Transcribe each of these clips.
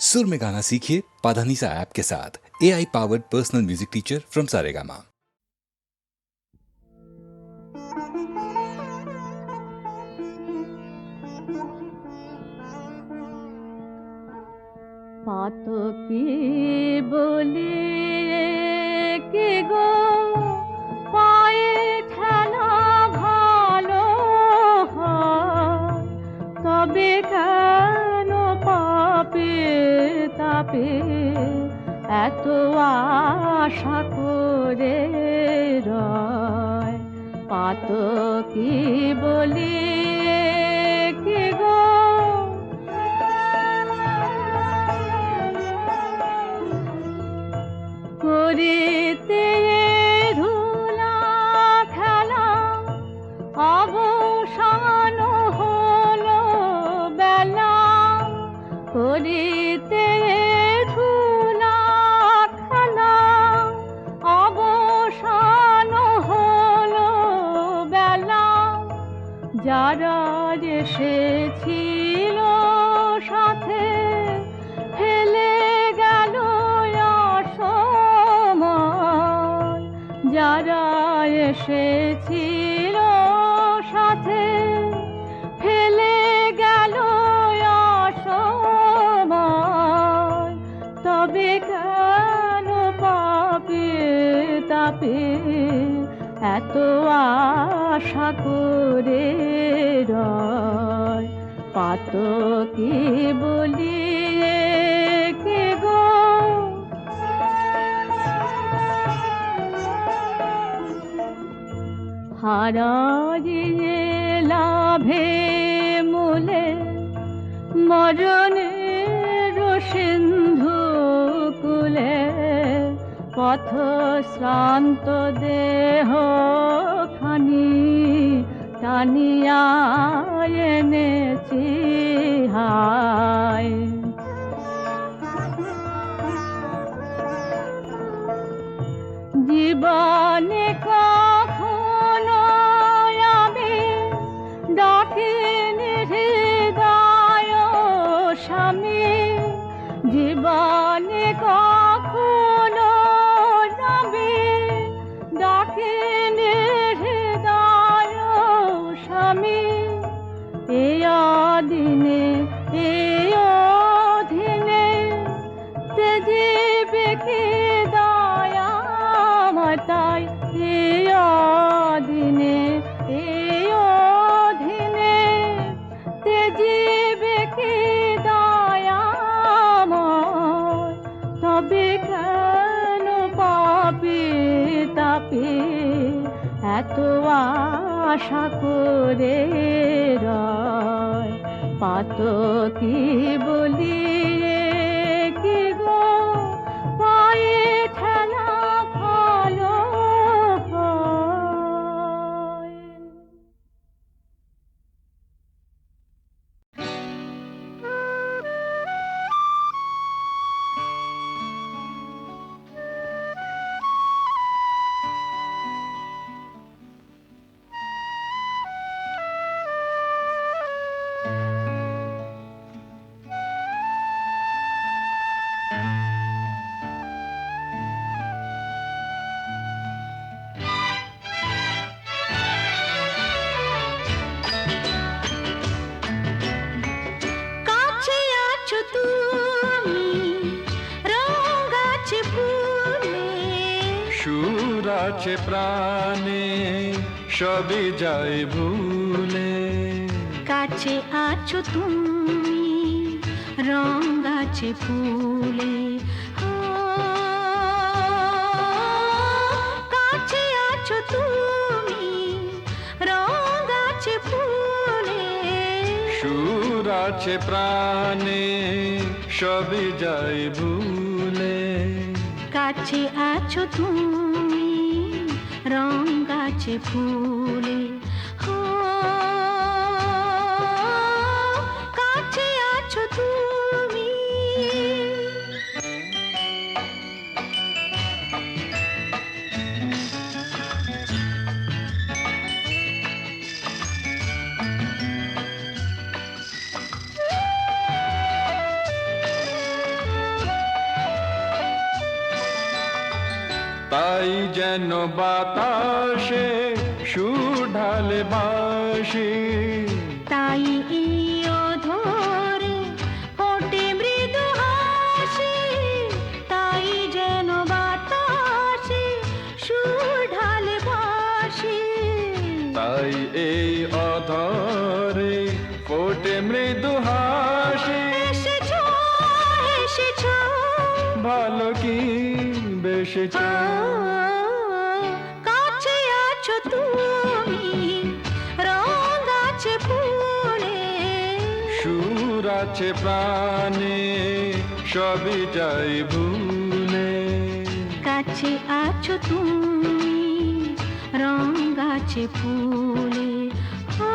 सुर में गाना सीखिए पाधानीसा ऐप के साथ। AI powered personal music teacher from Saregama. পাতকি বলি কি গো পায়ে ঠেলা ভালো হয়, তবে কেন পাপে তাপে এত আশা করে রয়। পাতকি বলি কি গো করিতে ধুলা খেলা অবসান হলো বেলা, করিতে ধুলা খেলা অবসান হলো বেলা। যারা এসেছিল সাথে ফেলে গেল অসময়, যারা এসেছিল সাথে ফেলে গেল অসময়, তবে কেন পাপে তাপে এত আশা করে রয়। পাতকি বলি কি গো হারাইয়ে লাভে মূলে মরণের সিন্ধু কুলে, পথ শ্রান্ত দেহ খানি টানিয়া এনেছি হায়। জীবনে কখনো আমি ডাকিনি হৃদয় স্বামী, জীবনে কখনো আমি ডাকিনি হৃদয় স্বামী। এই দিনে এই অধীনে তেজিবে কি দয়া তাই, এই দিনে এই অধীনে তেজিবে কি দয়াময়, তবে কেন পাপে তাপে এত আশা করে রয়। পাতকি বলি কি গো পায়ে ঠেলা ভালো হয়। সুর আছে প্রাণে সবই যায় ভুলে, কাছে আছো তুমি রং গাছে ফুলে, কাছে আছো তুমি রং গাছে ফুলে। সুর আছে প্রাণে সবই যায় ভুলে, কাছে আছো তুমি রং গাছে ফুলে, কাছে আছো তুমি। তাই যেন বাতাসে সুর ঢালে বাঁশি, তাই এই অধরে ফোটে মৃদু হাসি, তাই যেন বাতাসে সুর ঢালে বাঁশি। তাই এই অধরে ফোটে মৃদু হাসি। এসেছো এসেছো ভালো কি বেসেছো, কাছে আছো তুমি, রঙ আছে ফুলে, সুর আছে প্রাণে, সবই যাই ভুলে। কাছে আছো তুমি, রঙ আছে ফুলে, ও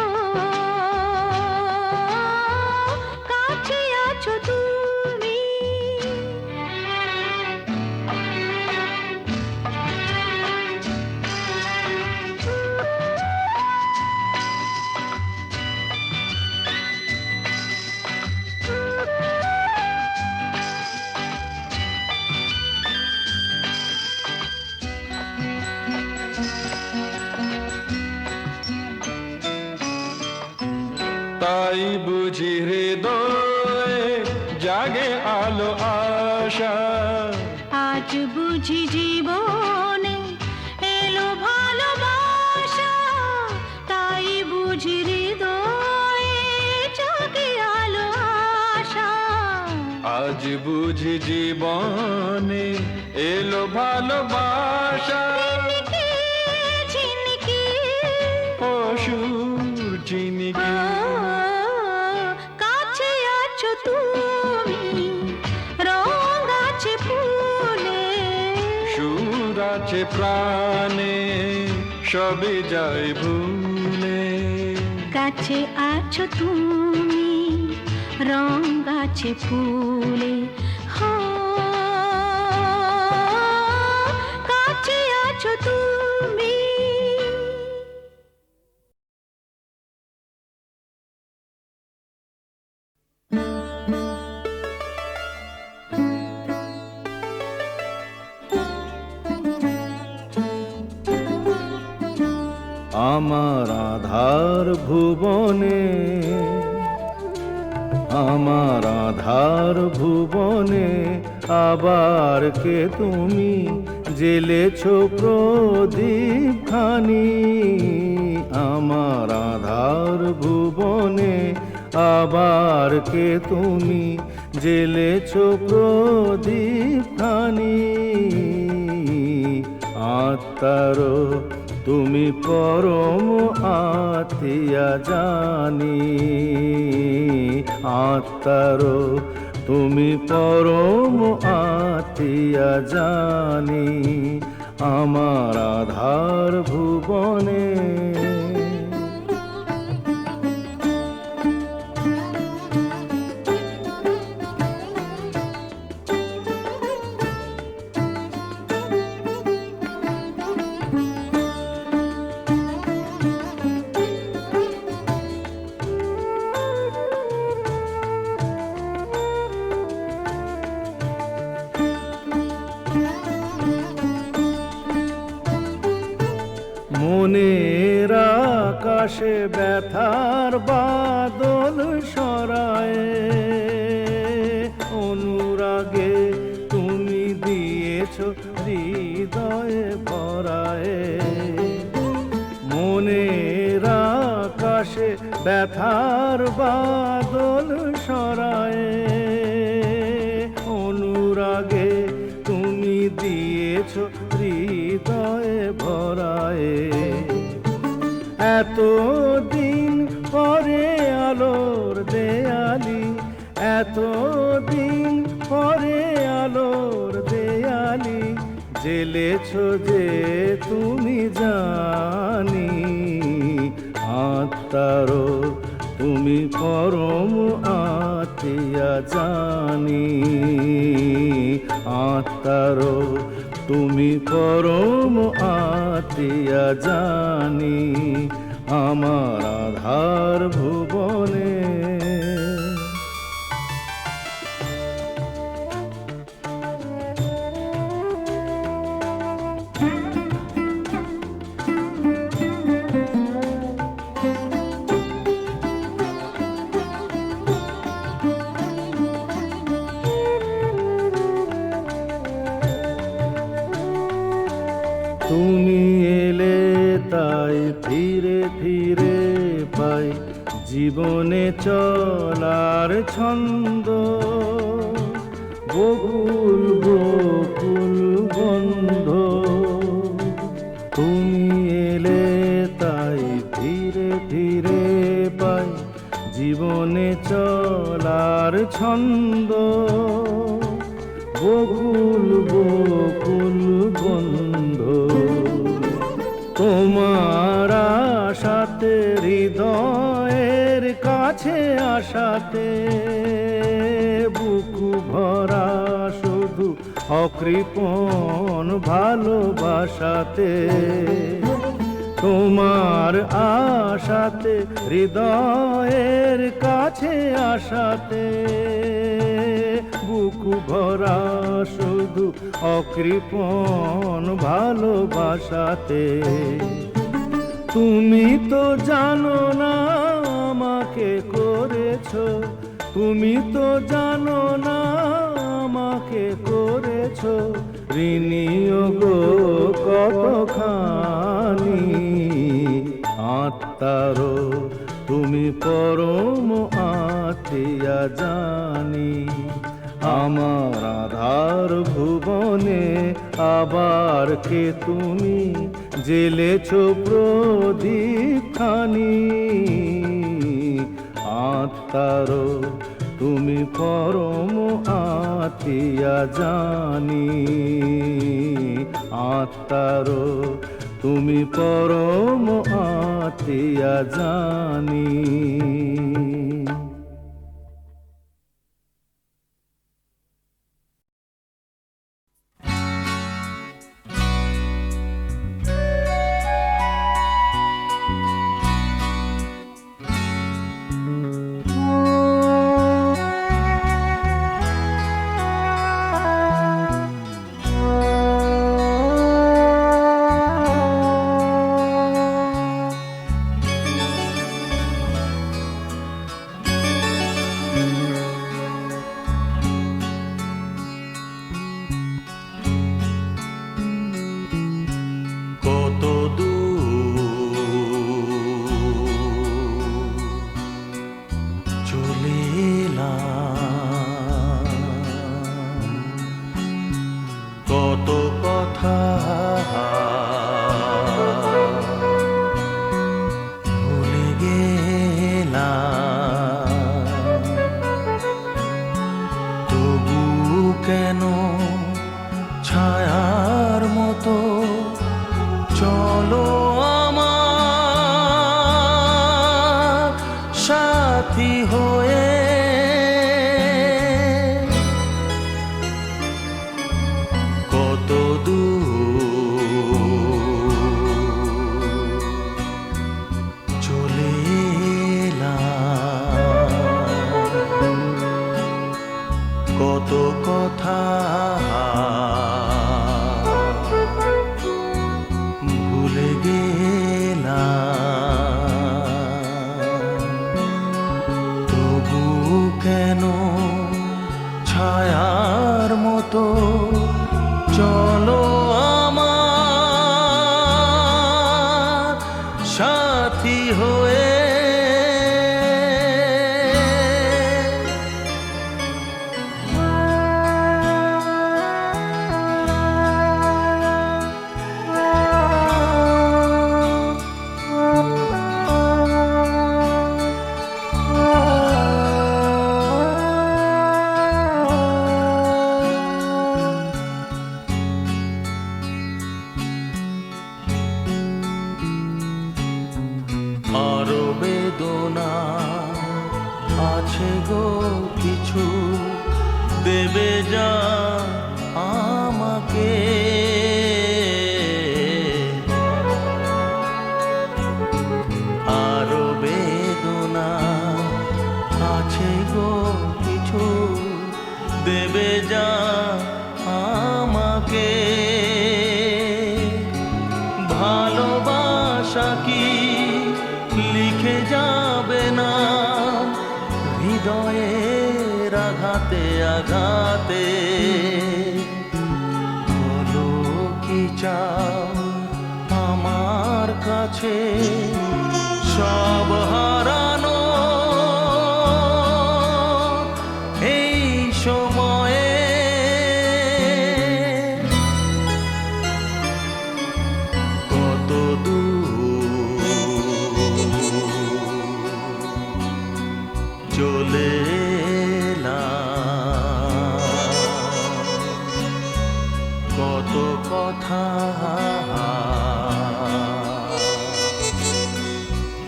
কাছে আছো তুমি। তাই বুঝি হৃদয়ে জাগে আলো আশা, আজ বুঝি জীবনে এলো ভালোবাসা, তাই বুঝি হৃদয়ে জাগে আলো আশা। আজ বুঝি জীবনে এলো ভালোবাসা। ঝিনকে ঝিনকে অসুর চিনিকে কাছে আছো তুমি, রঙ আছে ফুলে, সুর আছে প্রাণে, সবই যাই ভুলে। কাছে আছো তুমি, রঙ আছে ফুলে, হো কাছে আছো তুমি। আমার আধার ভুবনে, আমার আধার ভুবনে আবার কে তুমি জেলেছো প্রদীপ খানি। আমার আধার ভুবনে আবার কে তুমি জেলেছো প্রদীপ খানি। আত্মারো তুমি পরম আতিয়া জানি, আত্মারো তুমি পরম আতিয়া জানি, আমার আধার ভুবনে। মনের আকাশে ব্যথার বাদল সরায়ে, অনুরাগে তুমি দিয়েছো হৃদয়ে ভরায়ে। মনের আকাশে ব্যথার বাদল সরায়ে, অনুরাগে তুমি দিয়েছো হৃদয়ে ভরায়ে। এতদিন পরে আলোর দেয়ালি, এতদিন পরে আলোর দেয়ালি জেলেছো যে তুমি জানি। আত্মারো তুমি পরম আতিয়া জানি, আত্মারো তুমি পরম আতিয়া জানি, আমার আধার ভুবনে। তুমি এলে তাই ধীরে ধীরে পাই জীবনে চলার ছন্দ, বকুল বকুল গন্ধ। তুমি এলে তাই ধীরে ধীরে পাই জীবনে চলার ছন্দ, বকুল বকুল গন্ধ। তোমার আশাতে হৃদয়ের কাছে আশাতে বুকু ভরা শুধু অকৃপণ ভালোবাসাতে। তোমার আশাতে হৃদয়ের কাছে আশাতে বুকু ভরা শুধু অকৃপণ ভালোবাসাতে। তুমি তো জানো না আমাকে করেছো, তুমি তো জানো না আমাকে করেছো ঋণী গো কতখানি। আত্মারো তুমি পরম আত্মীয়া জানি, আমার আধার ভুবনে আবার কে তুমি জেলেছো প্রদীপ খানি। আত্মারো তুমি পরম আত্মীয়া জানি, আত্মারো তুমি পরম আত্মীয়া জানি। কত কথা ভুলে গেলাম, তবু কেন ছায়ার মতো চলো আমার সাথী হয়ে। কত দূর চলে এলাম, কত কথা ভুলে গেলাম, তবু কেন ছায়ার মতো চলো আমার সাথী হয়ে। আরো বেদনা আছে গো কিছু, দেবে যা আমাকে। আরো বেদনা আছে গো কিছু, দেবে যা আমাকে। ভালোবাসা কি লিখে যাবে না হৃদয়ের আঘাতে আঘাতে? বলো কি চাও আমার কাছে সব হারানো এই সময়ে কত দূর চলে এলাম, কত কথা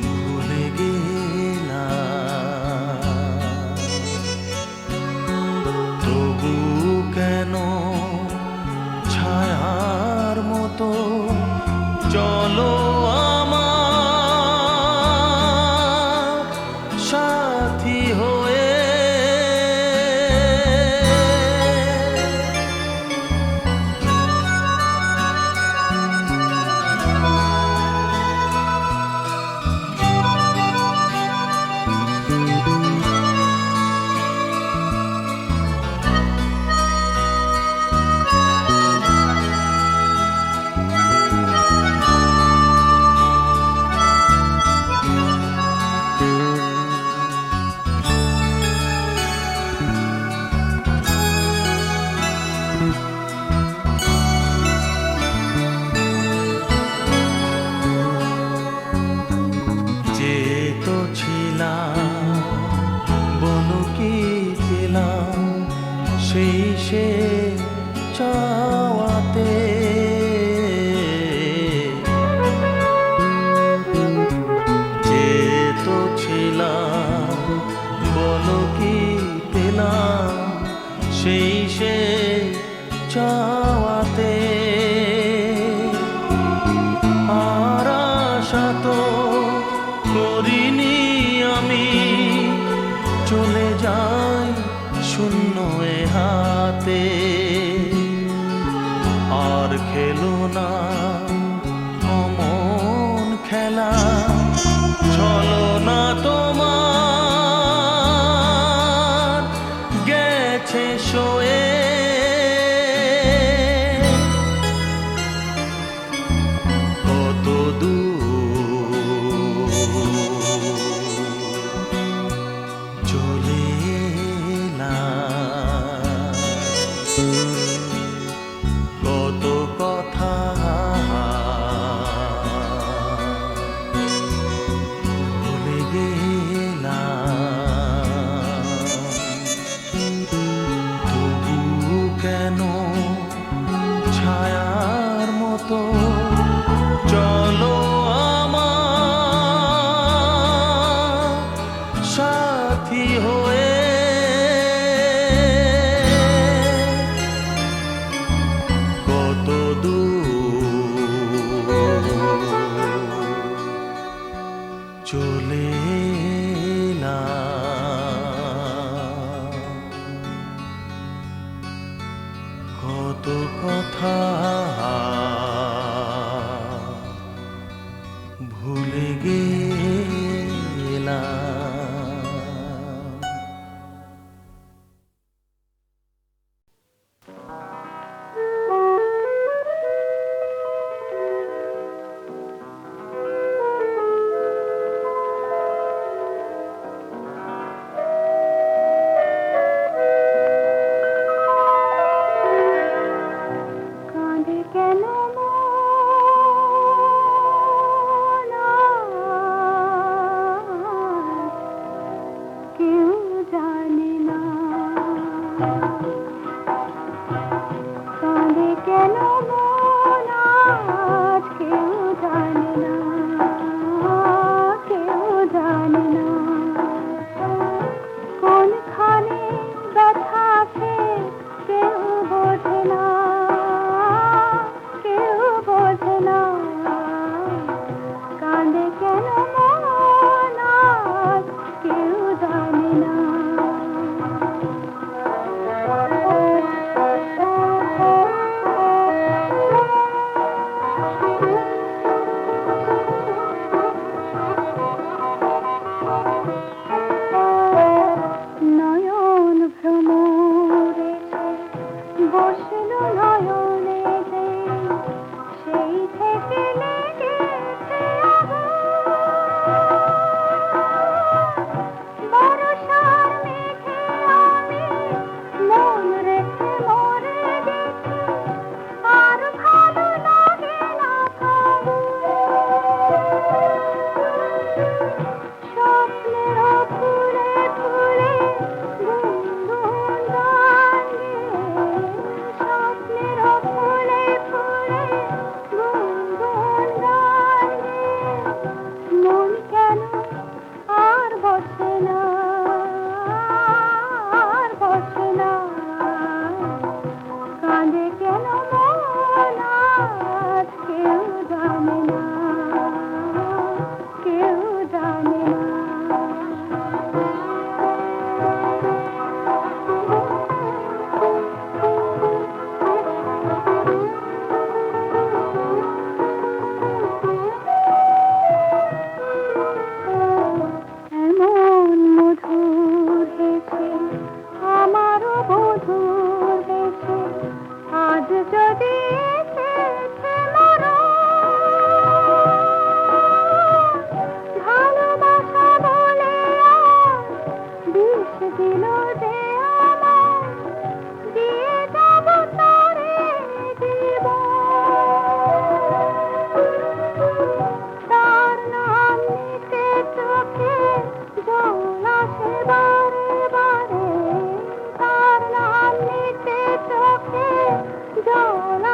ভুলে গেলাম, তবু কেন ছায়ার মতো চলো আমার সাথী হয়ে। যে তো ছিলাম বলো কি পেলাম সেই সে চাওয়াতে, যে তো ছিলাম বলো কি পেলাম সেই সে চাওয়াতে, আর আশা তো করিনি আমি চলে যাই শূন্য এ হাতে, আর খেলো না অমন খেলা চলো না তোমার গেছে শোয়ে। কত দূর চলে এলাম, কত কথা ভুলে গেলাম, তবু কেন ছায়ার মতো চলো আমার সাথী হয়ে। কত দূর চলে এলাম, কত কথা ভুলে গেলাম। কাঁদে কেন যদি এসেছে মরণ, ভালোবাসা বলে আজ বিষ দিল যে আমায়, দিয়ে যাব তারে জীবন। তার নাম নিতে চোখে জল আসে বারে বারে, তার নাম নিতে চোখে জল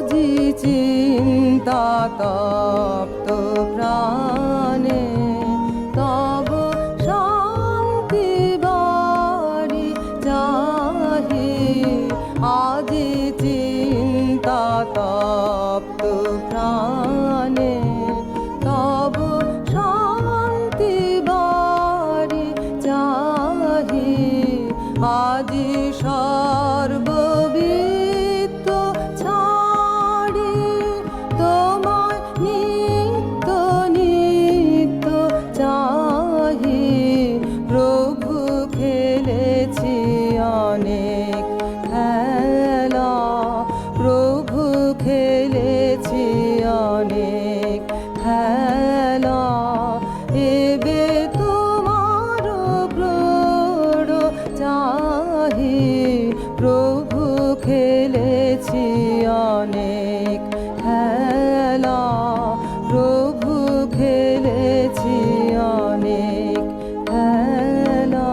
আজি চিন্তা তপ্ত প্রাণে তব শান্তি বাড়ি চাহি আজি চিন্তা তপ্ত প্রাণে তব শান্তি বাড়ি চাহি আজি সর্ববিত্ত ছাড়ি তোমায় নিত্য নিত্য চাহি প্রভু খেলেছি অনেক খেলা প্রভু খেলেছি অনেক খেলা এবে তোমার প্রৌঢ় চাহি প্রভু খেলেছি অনেক খেলা প্রভু খেলেছি অনেক খেলা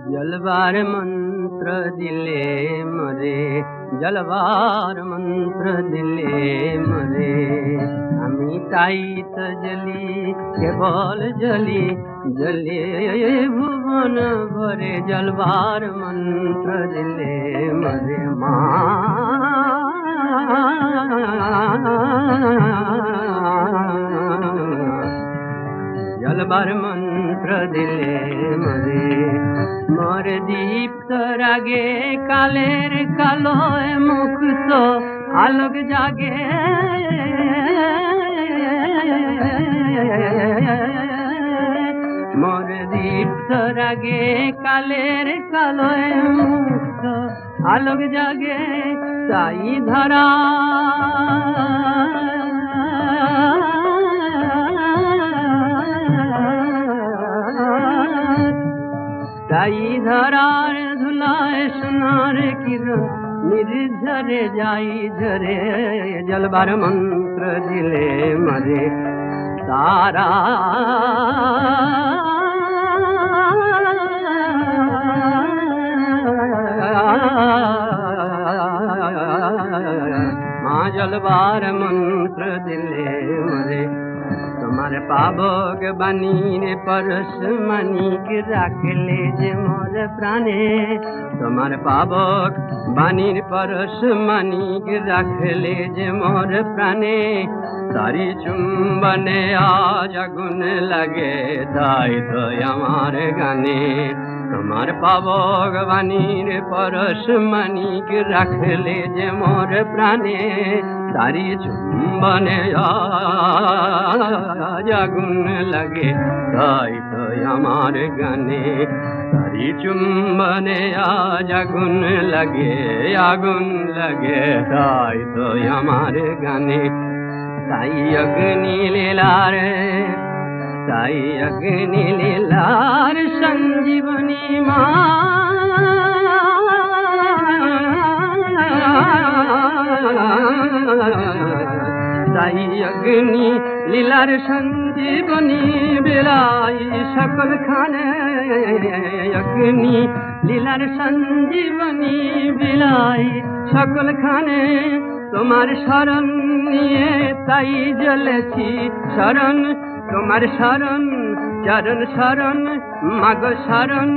जलवार मंत्र दिले मरे जलवार मंत्र दिले मरे আমি তাই তো জলি কেবল জলি জলে ভুবন ভরে জলবার মন্ত্র দিলে মরে মা জলবার মন্ত্র দিলে মরে মোর দীপ্ত রাগে কালের কালোয় মুক্ত আলোক জাগে মোর দীপ্ত রাগে কালের কালোয় মুক্ত আলোক জাগে তাই ধরা তাই ধরার ধুলায় সোনার কিরণ নির্ঝরে যাই ঝরে জলবার মন্ত্র দিলে মরে তারা মা জলবার মন্ত্র দিলে মরে তোমার পাবক বাণীর পরশ মানিক রাখলে যে মোর প্রাণে তোমার পাবক বাণীর পরশ মানিক রাখলে যে মোর প্রাণে তারি চুম্বনে আজ আগুন লাগে তাই তো আমার গানে তোমার পাবক বাণীর পরশ মানিক রাখলে যে মোর প্রাণে তারি চুম্বনে আজ আগুন লাগে তাই তো আমার গানে তারি চুম্বনে আজ আগুন লাগে তাই তো আমার গানে তাই অগ্নি লীলার সঞ্জীবনী মা তাই অগ্নি লীলার সঞ্জীবনী বেলাই সকল খানে অগ্নি লীলার সঞ্জীবনী বেলাই সকল খানে তোমার শরণ নিয়ে তাই জ্বলেছি শরণ তোমার শরণ চরণ শরণ মাগ শরণ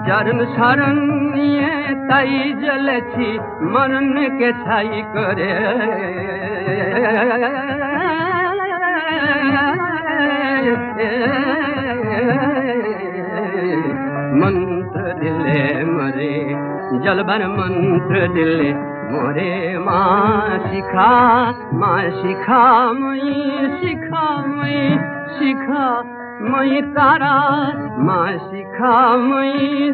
চরণ শরণ নিয়ে তাই জ্বলেছি মরণকে ছাই করে মন্ত্র দিলে মরে জলবার মন্ত্র দিলে মোরে মা শিখা মই তারা মা শিখা মই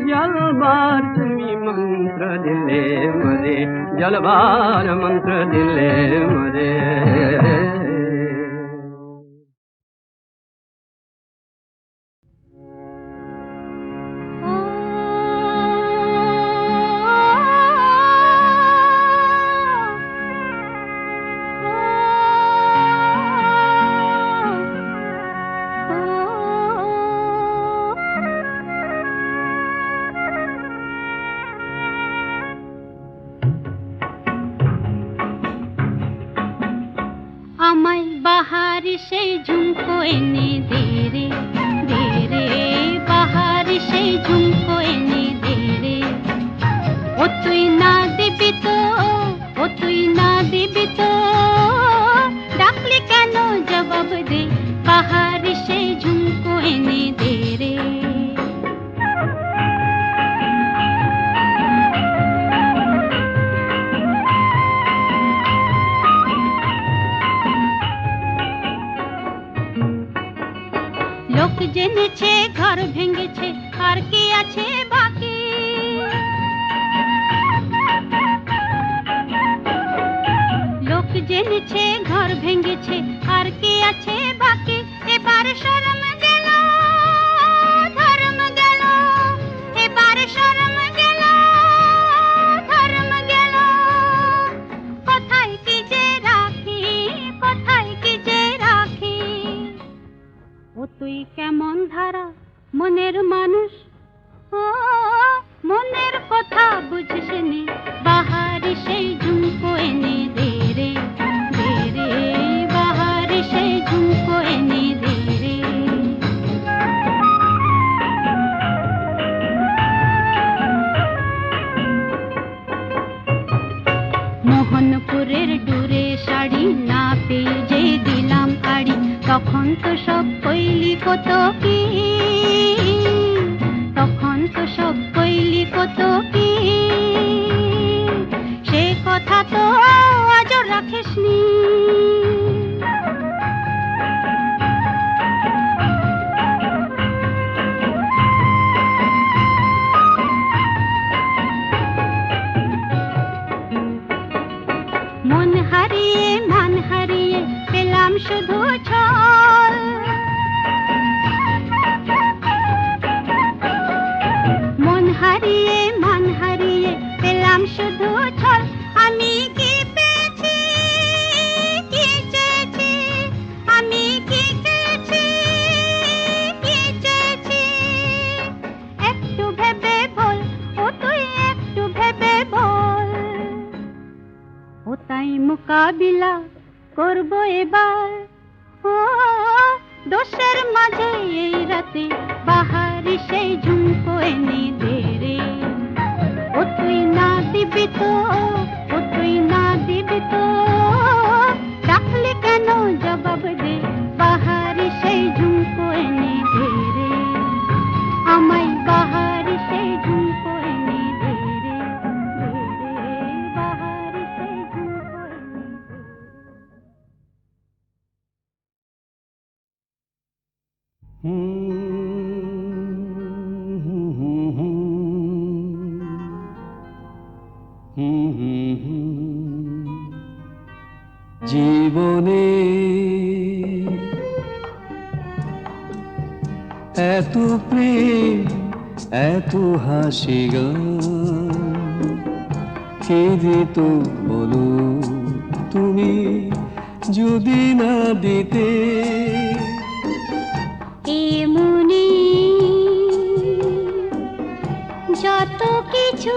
জলবার তুমি মন্ত্র দিলে মরে জলবার মন্ত্র দিলে মরে সেই ঝুমকো এনে দে রে, দে রে, বাহার সেই ঝুমকো এনে দে রে। ও তুই না দিবি তো, ও তুই না দিবি তো, ডাকলি কেন জবাব দে, বাহার সেই ঝুমকো এনে দে রে। লোক জেনেছে ঘর ভেঙেছে, আর কি আছে বাকি? লোক জেনেছে ঘর ভেঙেছে, আর কি আছে বাকি? এবার শরম গেল, ধর্ম গেল, এবার শরম গেল, ধর্ম গেল। কোথায় কি যে রাখি, কোথায় কি যে রাখি? ও তুই কেমন ধারা মনের মানুষ, ও মনের কথা বুঝিস নে, বাহারি সেই ঝুমকো এনে দে রে, দে রে, বাহারি সেই ঝুমকো এনে দে রে। মোহনপুরের ডুরে শাড়ি না পেয়ে যে দিলাম আড়ি, তখন তো সব কইলি কত কি, তখন তো সব কইলি কত কি, সে কথা তো আজও রাখিসনি। মন হারিয়ে মান হারিয়ে পেলাম শুধু ছল, মন হারিয়ে মান হারিয়ে পেলাম শুধু ছল। আমি কি পেয়েছি, কি চেয়েছি, আমি কি খেয়েছি, কি চেয়েছি? একটু ভেবে বল, ও তুই একটু ভেবে বল। ও তাই মোকাবিলা করবো এবার, ও দোষের মাঝে এই রাতে বাহারি সেই ঝুমকো এনে দে রে। ও তুই না দিবি তো, ও তুই না দিবি তো, ডাকলি কেন জবাব দে, বাহারি সেই ঝুমকো এনে দে রে। আমায় বাহারি সেই ঝুমকো এনে দে রে, দে রে, বাহারি সেই ঝুমকো এনে দে। জীবনে এত প্রেম, এত হাসি গান, কে দিত বলো তুমি যদি না দিতে? এমনি যত কিছু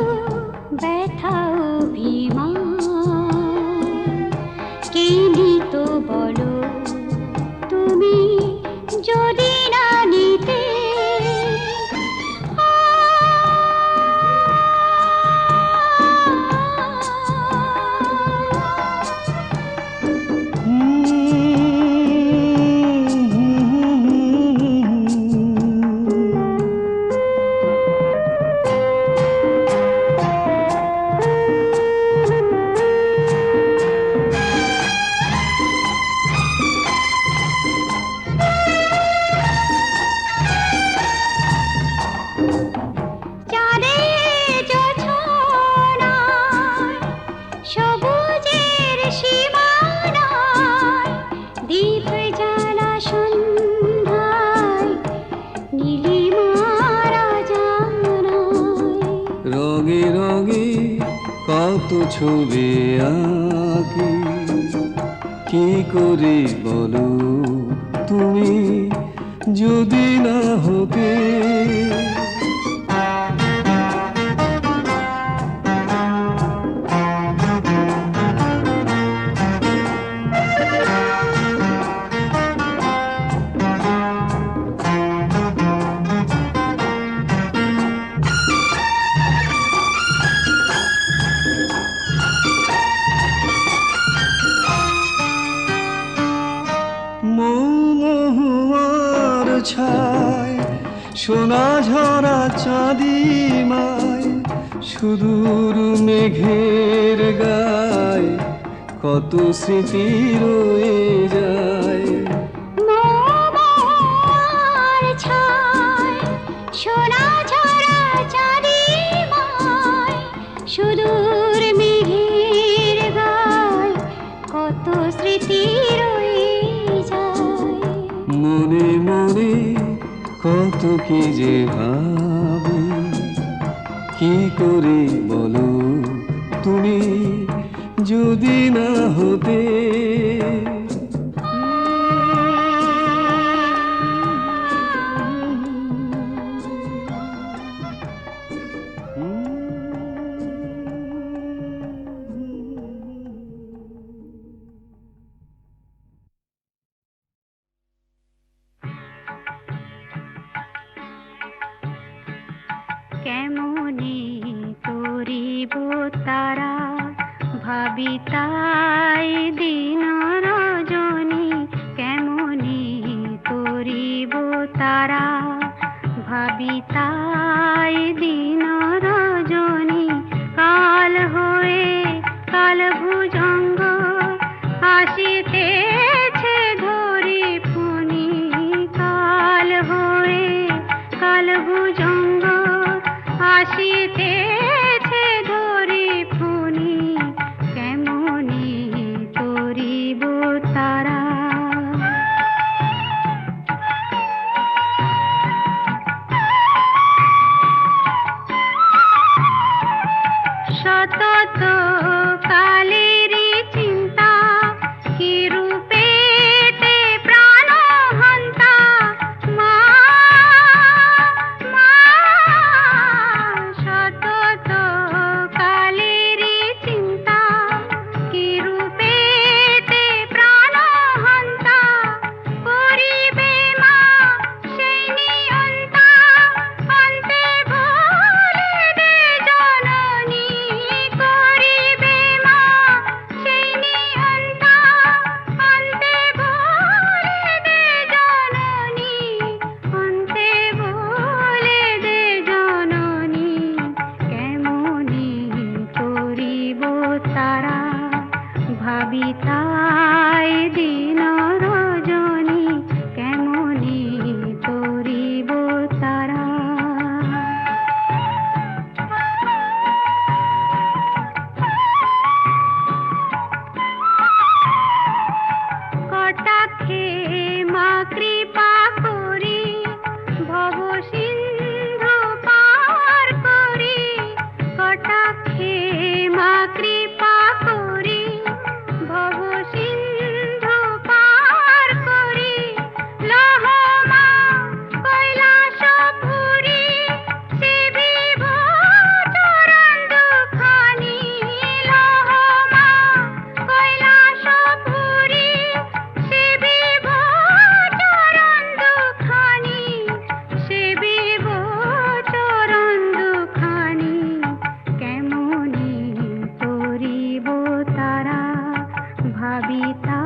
ব্যথা অভিমান, কে দিত বলো তুমি যদি না নিতে? রঙে রঙে কত ছবি আঁকি, কি করে বলো তুমি যদি না হতে? চারিমায় সুদূর মেঘের গায় কত স্মৃতি রয়ে যায়। মোমোর ছায় সোনা ঝরা চারিমায় সুদূর মেঘের গায় কত স্মৃতি রয়ে যায়। মনে মনে কত কি যে ভাবি, কি করে বলো তুমি যদি না হতে। কেমনে করিব তারা ভাবি তাই দিন রজনী, কেমনে করিব তারা ভাবি তাই দিন রজনী। কাল হয়ে কাল ভুজঙ্গ আসিতেছে ধরি ফণি, কাল হয়ে কাল ভুজঙ্গ আসিতেছে ধরি ফণি, কেমনে করিব তারা। সতত কালেরই চিন্তা কি রূপেতে প্রাণ হন্তা, মা মা সতত কালেরই চিন্তা কি রূপেতে প্রাণ হন্তা, করিবে মা সেই নিয়ন্তা, অন্তে ভুলে দে জননী, করিবে মা সেই নিয়ন্তা, অন্তে ভুলে দে জননী, অন্তে ভুলে দে জননী। কেমনে করিব তারা ভাবি তাই দিন রজনী, কেমনে করিব তারা। কটাক্ষে মা কৃপা করি ভব সিন্ধু পার করি, কটাক্ষে মা কৃপা করি ভব সিন্ধু পার করি। লহ মা কৈলাসপুরী সেবিব চরণ দুখানি, লহ মা কৈলাসপুরী সেবিব চরণ দুখানি, সেবিব চরণ দুখানি। কেমনে করিব তারা ভাবি তা